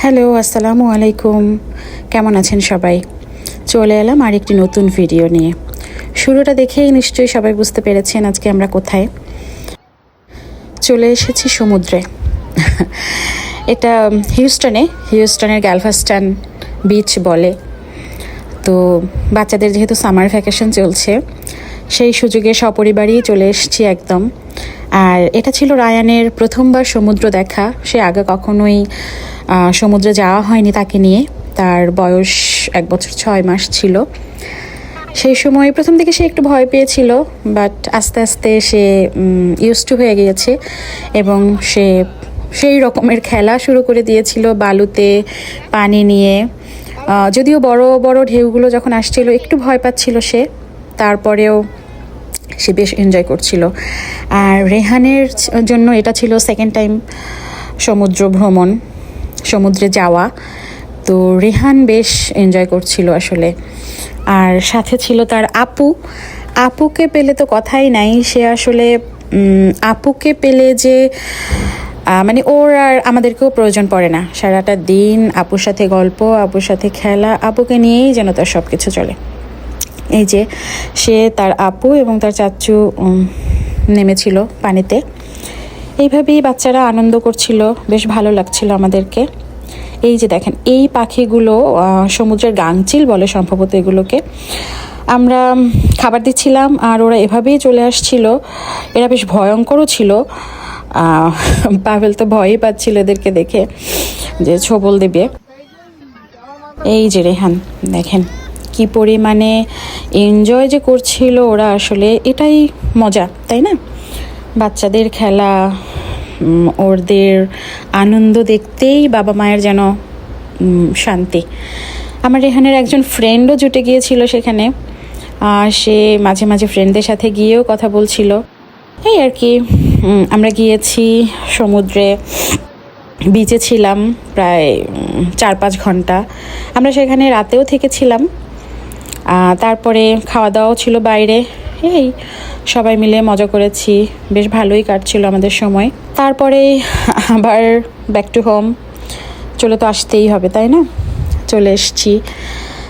Hello, আসসালামু আলাইকুম। কেমন আছেন সবাই? চলে এলাম আরেকটি নতুন ভিডিও নিয়ে। শুরুটা দেখেই নিশ্চয়ই সবাই বুঝতে পেরেছেন আজকে আমরা কোথায়। চলে এসেছি সমুদ্রে। এটা হিউস্টনের গ্যালভাস্টন বিচ বলে। তো বাচ্চাদের যেহেতু সামার ভ্যাকেশন চলছে, সেই সুযোগে সপরিবারই চলে এসেছি একদম। আর এটা ছিল রায়ানের প্রথমবার সমুদ্র দেখা। সে আগে কখনোই সমুদ্রে যাওয়া হয়নি তাকে নিয়ে। তার বয়স 1 বছর 6 মাস ছিল। সেই সময় প্রথম দিকে সে একটু ভয় পেয়েছিল, বাট আস্তে আস্তে সে ইউজড টু হয়ে গিয়েছে এবং সে সেই রকমের খেলা শুরু করে দিয়েছিল বালুতে পানি নিয়ে। যদিও বড় বড় ঢেউগুলো যখন আসছিল একটু ভয় পাচ্ছিল সে, তারপরেও সে বেশ এনজয় করছিল। আর রেহানের জন্য এটা ছিল সেকেন্ড টাইম সমুদ্রে যাওয়া। তো রেহান বেশ এনজয় করছিল আসলে। আর সাথে ছিল তার আপুকে পেলে তো কথাই নাই। সে আসলে আপুকে পেলে যে মানে ওর আর আমাদেরকেও প্রয়োজন পড়ে না। সারাটা দিন আপুর সাথে গল্প, আপুর সাথে খেলা, আপুকে নিয়েই যেন তার সব কিছু চলে। এই যে সে, তার আপু এবং তার চাচু নেমেছিল পানিতে। এইভাবেই বাচ্চারা আনন্দ করছিল, বেশ ভালো লাগছিল আমাদেরকে। এই যে দেখেন, এই পাখিগুলো সমুদ্রের গাংচিল বলে সম্ভবত এগুলোকে। আমরা খাবার দিচ্ছিলাম আর ওরা এভাবেই চলে আসছিল। এরা বেশ ভয়ঙ্করও ছিল। পাভেল তো ভয়ই পাচ্ছিল এদেরকে দেখে যে ছোবল দেবে। এই যে রেহান দেখেন কি পরিমাণে এনজয় যে করছিল ওরা, আসলে এটাই মজা, তাই না? বাচ্চাদের খেলা, ওদের আনন্দ দেখতেই বাবা মায়ের যেন শান্তি। আমার রেহানের একজন ফ্রেন্ডও জুটে গিয়েছিল সেখানে। সে মাঝে মাঝে ফ্রেন্ডদের সাথে গিয়েও কথা বলছিল। এই আর কি, আমরা গিয়েছি সমুদ্রে, বিচে ছিলাম প্রায় 4-5 ঘন্টা। আমরা সেখানে রাতেও থেকেছিলাম। তারপরে খাওয়া দাওয়াও ছিল বাইরে। এই সবাই মিলে মজা করেছি, বেশ ভালোই কাটছিল আমাদের সময়। তারপরে আবার ব্যাক টু হোম, চলে তো আসতেই হবে, তাই না? চলে এসেছি।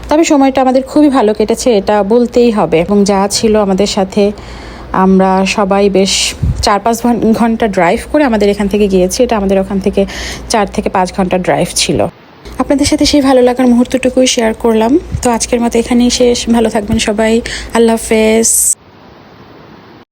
তবে সময়টা আমাদের খুবই ভালো কেটেছে, এটা বলতেই হবে। এবং যা ছিল আমাদের সাথে, আমরা সবাই বেশ 4-5 ঘন্টা ড্রাইভ করে আমাদের এখান থেকে গিয়েছি। এটা আমাদের ওখান থেকে 4 থেকে 5 ঘন্টা ড্রাইভ ছিল। আপনাদের সাথে সেই ভালো লাগার মুহূর্তটুকুই শেয়ার করলাম। তো আজকের মতো এখানেই শেষ। ভালো থাকবেন সবাই। আল্লাহ হাফেজ।